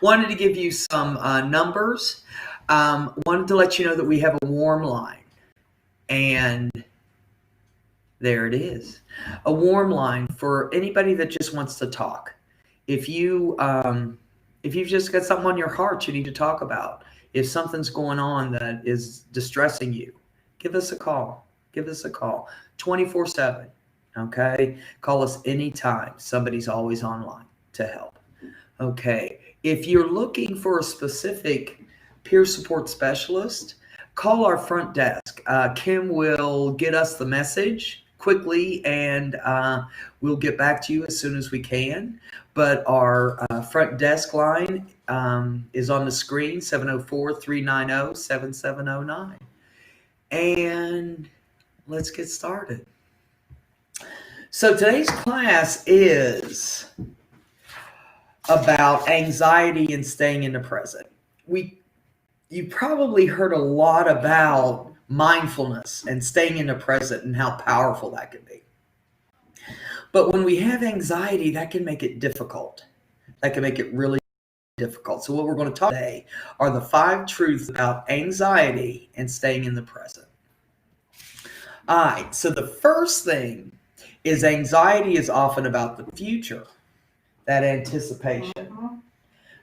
Wanted to give you some numbers. Wanted to let you know that we have a warm line. And there it is. A warm line for anybody that just wants to talk. If you've just got something on your heart you need to talk about, if something's going on that is distressing you, give us a call. Give us a call. 24/7. Okay? Call us anytime. Somebody's always online to help. Okay. If you're looking for a specific peer support specialist, call our front desk. Kim will get us the message quickly, and we'll get back to you as soon as we can. But our front desk line is on the screen, 704-390-7709. And let's get started. So today's class is about anxiety and staying in the present. You probably heard a lot about mindfulness and staying in the present and how powerful that can be. But when we have anxiety, that can make it difficult. That can make it really difficult. So what we're going to talk today are the 5 truths about anxiety and staying in the present. All right, so the first thing is anxiety is often about the future, that anticipation,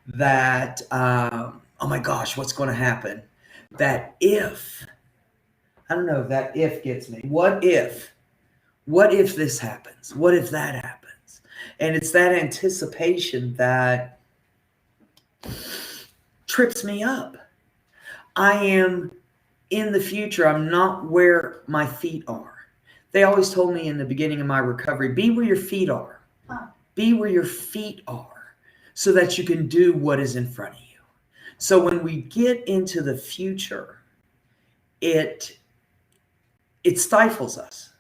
that, oh my gosh, what's going to happen? That if, I don't know, that if gets me. What if this happens? What if that happens? And it's that anticipation that trips me up. I am in the future. I'm not where my feet are. They always told me in the beginning of my recovery, be where your feet are. Be where your feet are so that you can do what is in front of you. So when we get into the future, it stifles us.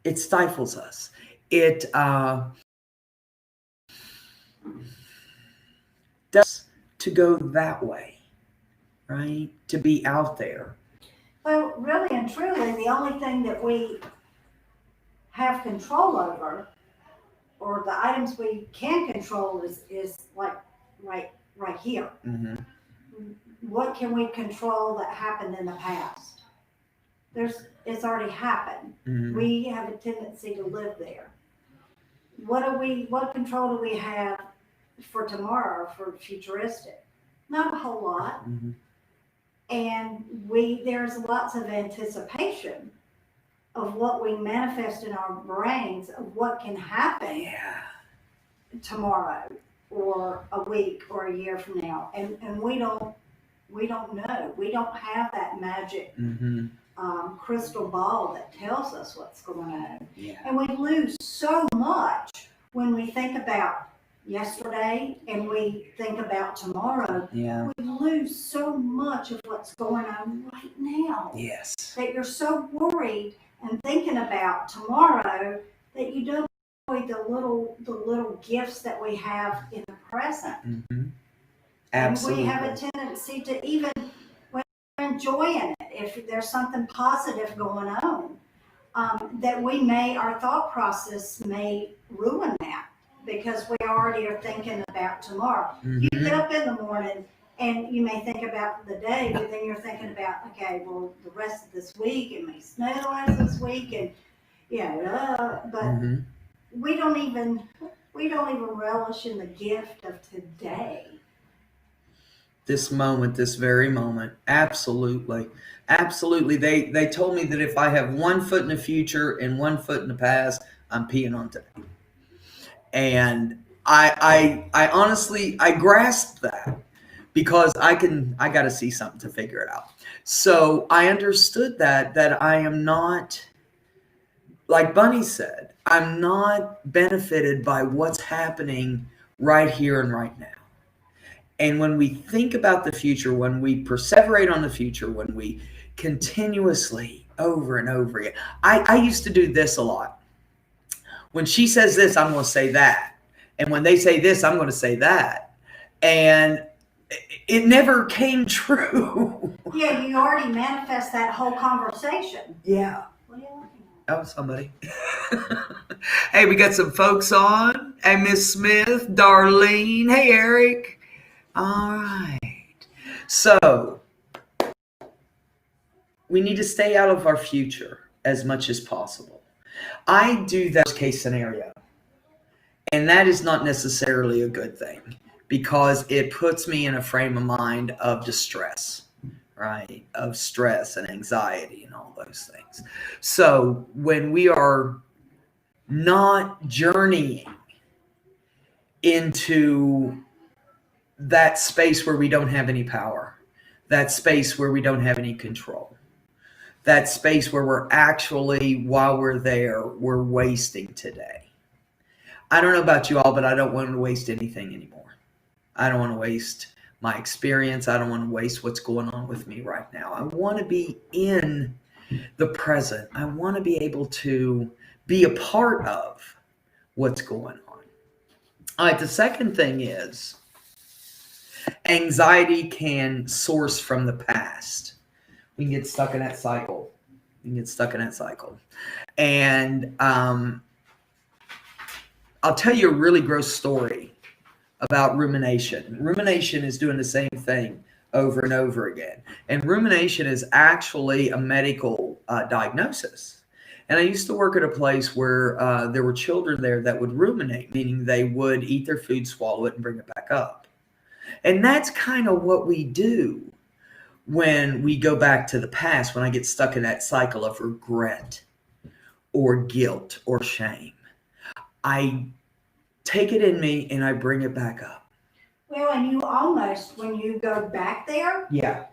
It stifles us. It does to go that way, right? To be out there. Well, really and truly, the only thing that we have control over, or the items we can control, is like right here. Mm-hmm. What can we control that happened in the past? It's already happened. Mm-hmm. We have a tendency to live there. What control do we have for tomorrow, for futuristic? Not a whole lot. Mm-hmm. And there's lots of anticipation of what we manifest in our brains of what can happen tomorrow or a week or a year from now, and we don't know. We don't have that magic crystal ball that tells us what's going on. And we lose so much when we think about yesterday and we think about tomorrow. We lose so much of what's going on right now. Yes. That you're so worried and thinking about tomorrow that you don't enjoy the little gifts that we have in the present. Mm-hmm. Absolutely. And we have a tendency to, even when we're enjoying it, if there's something positive going on, that our thought process may ruin that because we already are thinking about tomorrow. Mm-hmm. You get up in the morning and you may think about the day, but then you're thinking about, okay, well, the rest of this week, it may snow the rest of this week, and but we don't even relish in the gift of today. This moment, this very moment. Absolutely. Absolutely. They told me that if I have one foot in the future and one foot in the past, I'm peeing on today. And I honestly, I grasped that because I got to see something to figure it out. So I understood that I am not, like Bunny said, I'm not benefited by what's happening right here and right now. And when we think about the future, when we perseverate on the future, when we continuously over and over again, I used to do this a lot. When she says this, I'm going to say that. And when they say this, I'm going to say that. And it never came true. Yeah, you already manifest that whole conversation. Yeah. What are you looking Oh, somebody. Hey, we got some folks on. Hey, Miss Smith, Darlene. Hey, Eric. All right. So we need to stay out of our future as much as possible. I do that worst case scenario, and that is not necessarily a good thing because it puts me in a frame of mind of distress, right? Of stress and anxiety and all those things. So when we are not journeying into that space where we don't have any power, that space where we don't have any control, that space where we're actually, while we're there, we're wasting today. I don't know about you all, but I don't want to waste anything anymore. I don't want to waste my experience. I don't want to waste what's going on with me right now. I want to be in the present. I want to be able to be a part of what's going on. All right, the second thing is anxiety can source from the past. We can get stuck in that cycle. And I'll tell you a really gross story about rumination. Rumination is doing the same thing over and over again. And rumination is actually a medical diagnosis. And I used to work at a place where there were children there that would ruminate, meaning they would eat their food, swallow it, and bring it back up. And that's kind of what we do when we go back to the past, when I get stuck in that cycle of regret or guilt or shame. I take it in me and I bring it back up. Well, and you almost, when you go back there Yeah.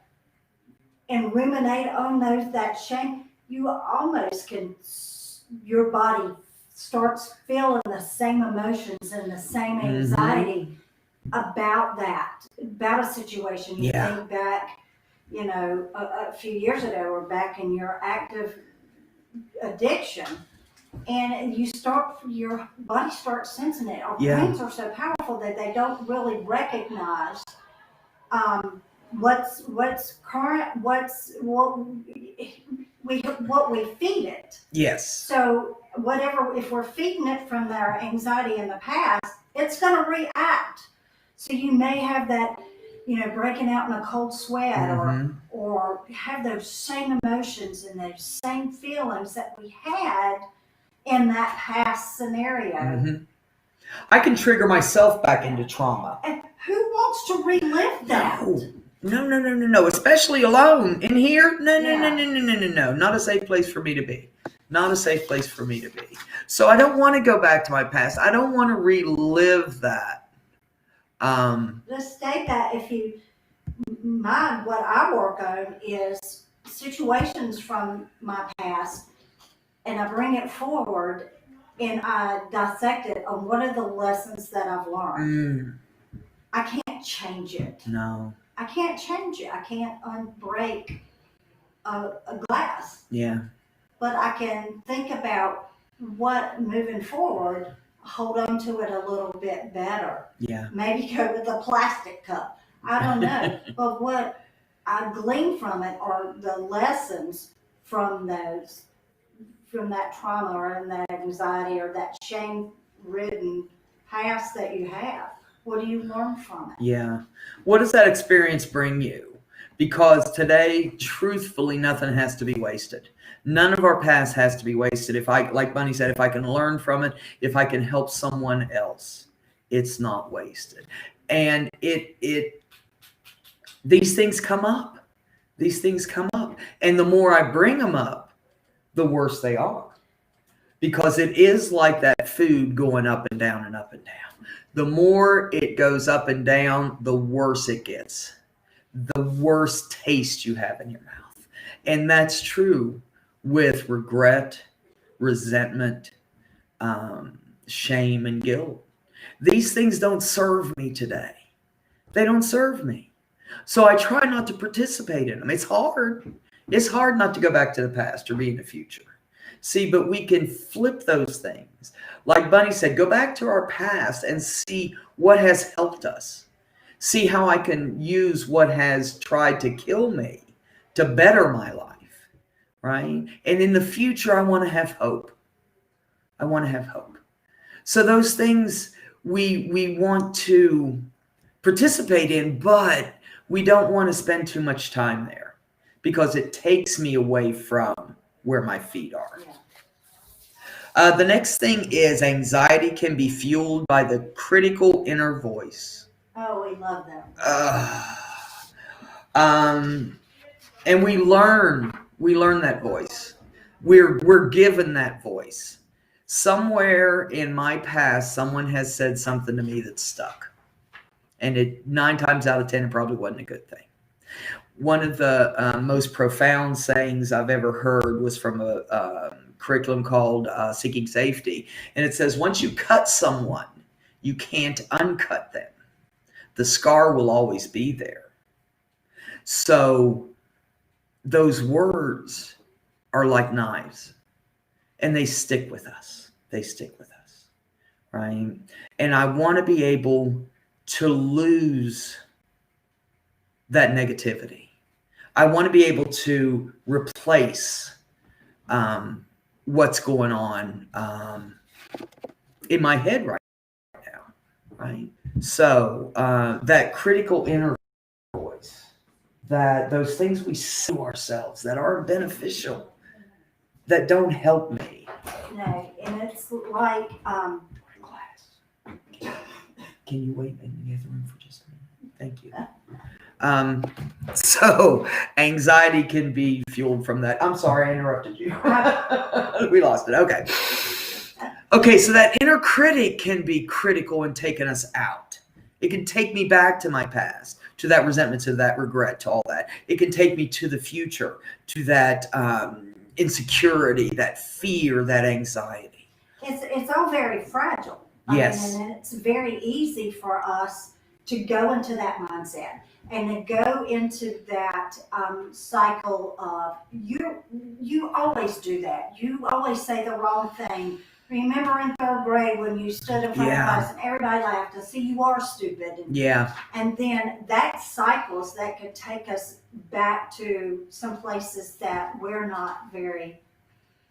and ruminate on that shame, you almost can, your body starts feeling the same emotions and the same anxiety about a situation. You think back, a few years ago, or back in your active addiction, and your body starts sensing it. Our brains are so powerful that they don't really recognize what's current, what we feed it. Yes. So if we're feeding it from our anxiety in the past, it's going to react. So you may have that, breaking out in a cold sweat, or have those same emotions and those same feelings that we had in that past scenario. I can trigger myself back into trauma. And who wants to relive that? No. Especially alone in here. No. Not a safe place for me to be. So I don't want to go back to my past. I don't want to relive that. Let's state that if you mind, what I work on is situations from my past, and I bring it forward and I dissect it on what are the lessons that I've learned. I can't change it. No. I can't change it. I can't unbreak a glass. Yeah. But I can think about what, moving forward, hold on to it a little bit better. Yeah. Maybe go with a plastic cup. I don't know. But what I glean from it are the lessons from that trauma or that anxiety or that shame-ridden past that you have. What do you learn from it? Yeah. What does that experience bring you? Because today, truthfully, nothing has to be wasted. None of our past has to be wasted. If I, like Bunny said, if I can learn from it, if I can help someone else, it's not wasted. And these things come up. And the more I bring them up, the worse they are. Because it is like that food going up and down and up and down. The more it goes up and down, the worse it gets. The worse taste you have in your mouth. And that's true with regret, resentment, shame, and guilt. These things don't serve me today. They don't serve me. So I try not to participate in them. It's hard. It's hard not to go back to the past or be in the future. See, but we can flip those things. Like Bunny said, go back to our past and see what has helped us. See how I can use what has tried to kill me to better my life. right? And in the future, I want to have hope. I want to have hope. So those things we want to participate in, but we don't want to spend too much time there because it takes me away from where my feet are. The next thing is anxiety can be fueled by the critical inner voice. Oh, we love them. And we learn that voice. We're given that voice. Somewhere in my past, someone has said something to me that stuck, and it 9 times out of 10, it probably wasn't a good thing. One of the most profound sayings I've ever heard was from a curriculum called Seeking Safety, and it says, once you cut someone, you can't uncut them. The scar will always be there. So those words are like knives, and they stick with us. They stick with us, right? And I want to be able to lose that negativity. I want to be able to replace what's going on in my head right now, right? So that critical inner voice, that those things we say to ourselves that aren't beneficial, that don't help me. No, and it's like, Can you wait in the other room for just a minute? Thank you. So anxiety can be fueled from that. I'm sorry, I interrupted you. We lost it. Okay. Okay, so that inner critic can be critical and taking us out. It can take me back to my past, to that resentment, to that regret, to all that. It can take me to the future, to that insecurity, that fear, that anxiety. It's all very fragile. Yes. And it's very easy for us to go into that mindset and to go into that cycle of you always do that. You always say the wrong thing. Remember in third grade when you stood in front of class and everybody laughed and see you are stupid. And then that cycles that could take us back to some places that we're not very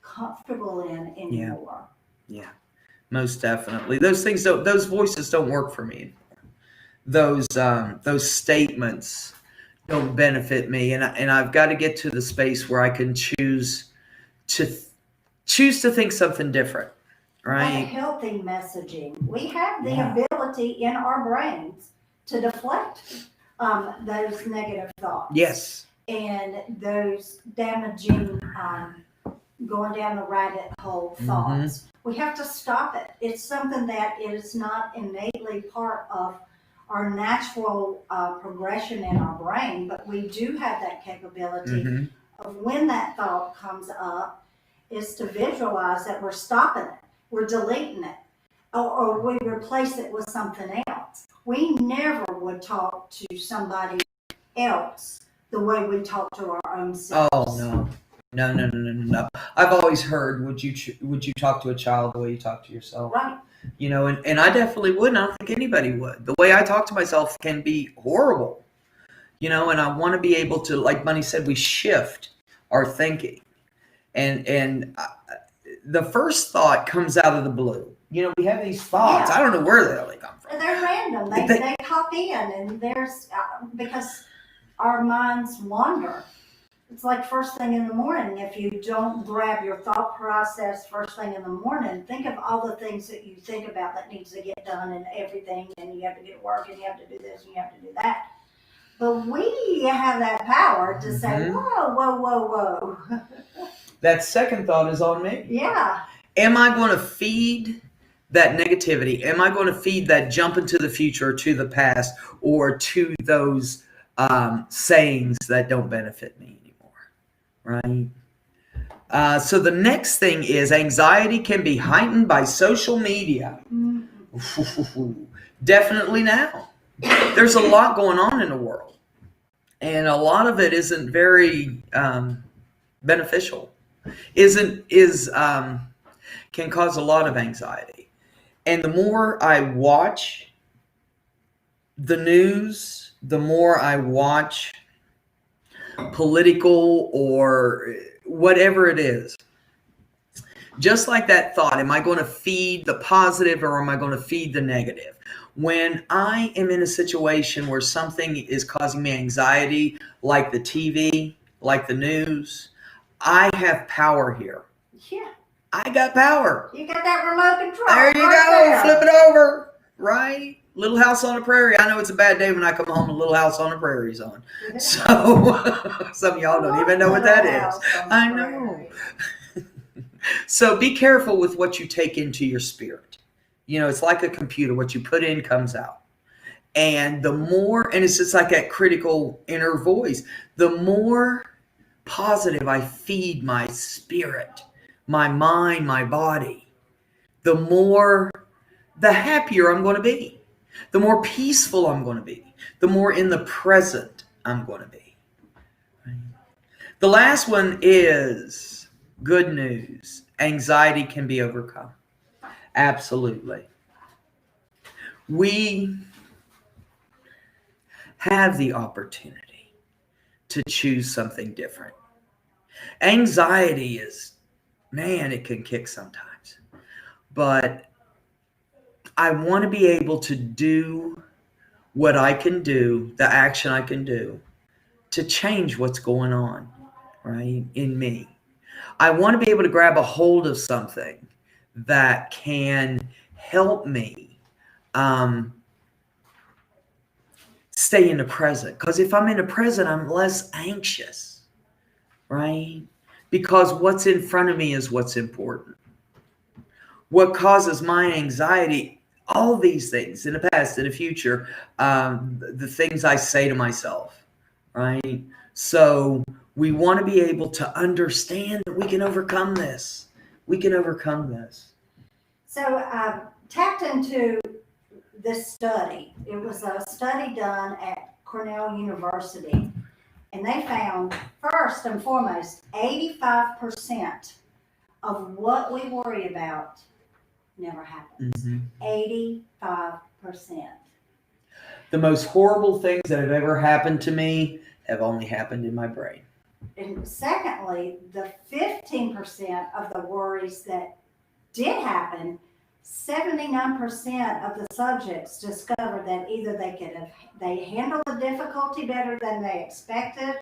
comfortable in anymore. Yeah. Most definitely. Those voices don't work for me. Those statements don't benefit me, and I've got to get to the space where I can choose to think something different, right? Like healthy messaging. We have the ability in our brains to deflect those negative thoughts. Yes. And those damaging, going down the rabbit hole thoughts. We have to stop it. It's something that is not innately part of our natural progression in our brain, but we do have that capability of when that thought comes up is to visualize that we're stopping it, we're deleting it, or we replace it with something else. We never would talk to somebody else the way we talk to our own selves. Oh, no. No. I've always heard, would you talk to a child the way you talk to yourself? Right. You know, and I definitely wouldn't. I don't think anybody would. The way I talk to myself can be horrible. You know, and I want to be able to, like Bunny said, we shift our thinking. And the first thought comes out of the blue. You know, we have these thoughts. I don't know where the hell they come from. They're random. They pop in, and there's because our minds wander. It's like first thing in the morning. If you don't grab your thought process first thing in the morning, think of all the things that you think about that needs to get done and everything, and you have to get to work, and you have to do this, and you have to do that. But we have that power to say, whoa. That second thought is on me. Yeah. Am I going to feed that negativity? Am I going to feed that jump into the future, to the past, or to those sayings that don't benefit me anymore? Right? So the next thing is anxiety can be heightened by social media. Definitely now. There's a lot going on in the world, and a lot of it isn't very beneficial. Can cause a lot of anxiety. And the more I watch the news, the more I watch political or whatever it is. Just like that thought, am I going to feed the positive or am I going to feed the negative? When I am in a situation where something is causing me anxiety, like the TV, like the news, I have power here. Yeah. I got power. You got that remote control. There you right go. there. Flip it over. Right? Little House on the Prairie. I know it's a bad day when I come home and Little House on the Prairie's on. So some of y'all don't even know what that is. I know. So be careful with what you take into your spirit. You know, it's like a computer. What you put in comes out. And the more, and it's just like that critical inner voice, the more positive I feed my spirit, my mind, my body, the happier I'm going to be, the more peaceful I'm going to be, the more in the present I'm going to be. The last one is good news. Anxiety can be overcome. Absolutely. We have the opportunity to choose something different. Anxiety is, man, it can kick sometimes. But I want to be able to do what I can do, the action I can do to change what's going on, right, in me. I want to be able to grab a hold of something that can help me stay in the present. Because if I'm in the present, I'm less anxious, right? Because what's in front of me is what's important. What causes my anxiety, all these things in the past, in the future, the things I say to myself, right? So we want to be able to understand that we can overcome this. We can overcome this. So I tapped into this study. It was a study done at Cornell University, and they found, first and foremost, 85% of what we worry about never happens. 85%. The most horrible things that have ever happened to me have only happened in my brain. And secondly, the 15% of the worries that did happen, 79% of the subjects discovered that either they handled the difficulty better than they expected,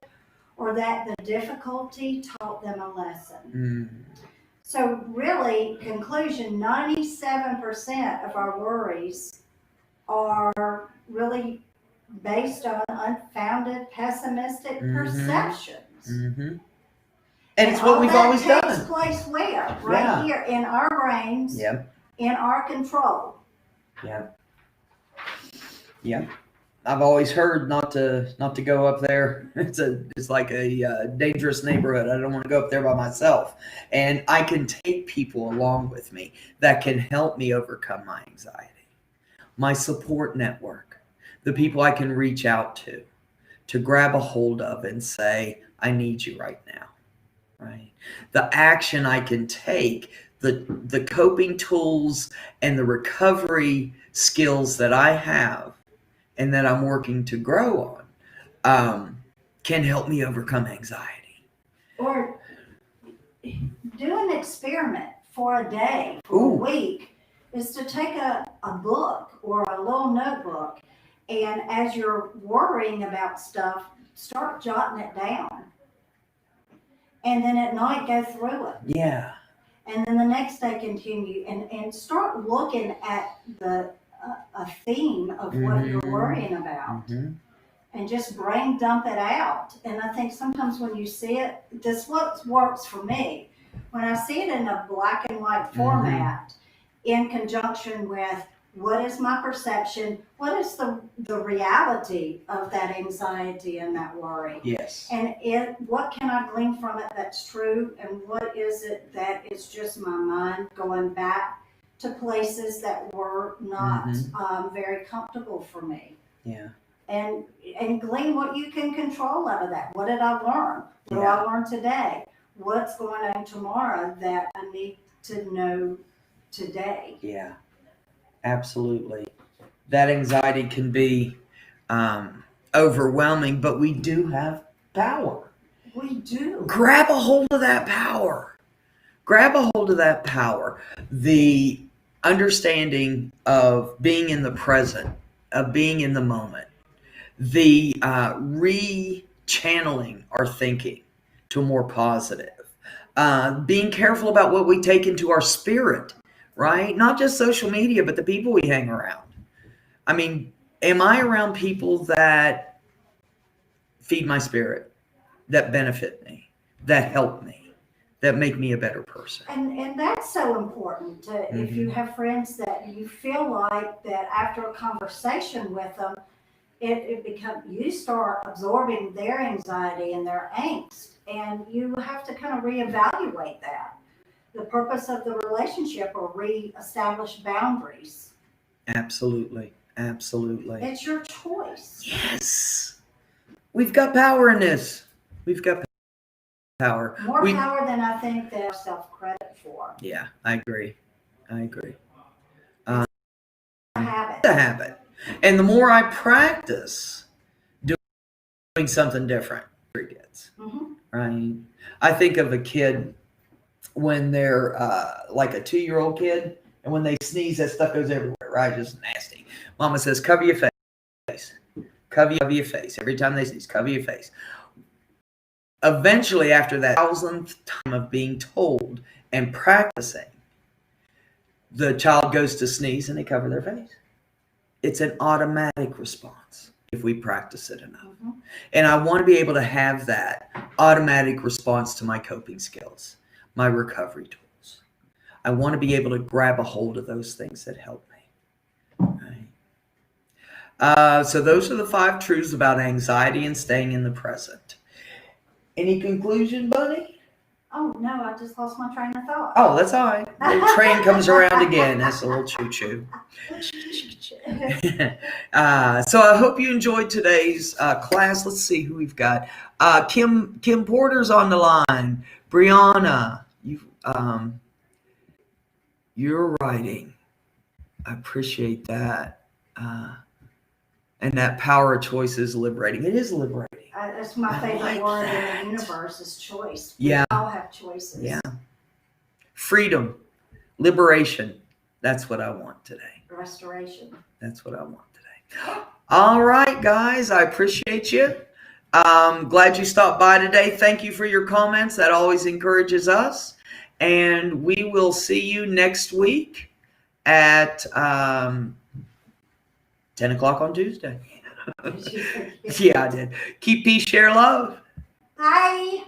or that the difficulty taught them a lesson. So really, conclusion, 97% of our worries are really based on unfounded, pessimistic perceptions. And it's what we've always done. That takes place where? Right here in our brains, in our control. Yeah. I've always heard not to go up there. It's like a dangerous neighborhood. I don't want to go up there by myself. And I can take people along with me that can help me overcome my anxiety. My support network, the people I can reach out to grab a hold of and say, I need you right now. Right? The action I can take, the coping tools and the recovery skills that I have and that I'm working to grow on can help me overcome anxiety. Or do an experiment for a day, for a week, is to take a book or a little notebook, and as you're worrying about stuff, start jotting it down. And then at night, go through it. Yeah. And then the next day, continue and start looking at a theme of what you're worrying about. And just brain dump it out. And I think sometimes when you see it, this what works for me. When I see it in a black and white format, in conjunction with what is my perception, what is the reality of that anxiety and that worry? Yes. And what can I glean from it that's true, and what is it that is just my mind going back to places that were not very comfortable for me? Yeah. And glean what you can control out of that. What did I learn? What do I learn today? What's going on tomorrow that I need to know today? Yeah, absolutely. That anxiety can be overwhelming, but we do have power. We do. Grab a hold of that power. Grab a hold of that power. The understanding of being in the present, of being in the moment, the re-channeling our thinking to more positive, being careful about what we take into our spirit, right? Not just social media, but the people we hang around. I mean, am I around people that feed my spirit, that benefit me, that help me, that make me a better person? And that's so important to, if you have friends that you feel like that after a conversation with them, it becomes, you start absorbing their anxiety and their angst, and you have to kind of reevaluate that. The purpose of the relationship, or reestablish boundaries. Absolutely. Absolutely. It's your choice. Yes. We've got power in this. We've got power. More power than I think that I self-credit for. Yeah, I agree. I agree. A habit. It's a habit. And the more I practice doing something different, it gets. Right? I think of a kid when they're like a 2-year-old kid, and when they sneeze, that stuff goes everywhere, right? Just nasty. Mama says, cover your face. Cover your face. Every time they sneeze, cover your face. Eventually, after that 1,000th time of being told and practicing, the child goes to sneeze and they cover their face. It's an automatic response if we practice it enough. And I want to be able to have that automatic response to my coping skills, my recovery tools. I want to be able to grab a hold of those things that help me. Right? So those are the 5 truths about anxiety and staying in the present. Any conclusion, Bunny? Oh, no, I just lost my train of thought. Oh, that's all right. The train comes around again. That's a little choo-choo. So I hope you enjoyed today's class. Let's see who we've got. Kim Porter's on the line. Brianna, you're writing. I appreciate that. And that power of choice is liberating. It is liberating. That's my favorite word in the universe is choice. Yeah. We all have choices. Yeah. Freedom, liberation. That's what I want today. Restoration. That's what I want today. All right, guys. I appreciate you. Glad you stopped by today. Thank you for your comments. That always encourages us. And we will see you next week at 10 o'clock on Tuesday. Yeah, I did. Keep peace, share love. Bye.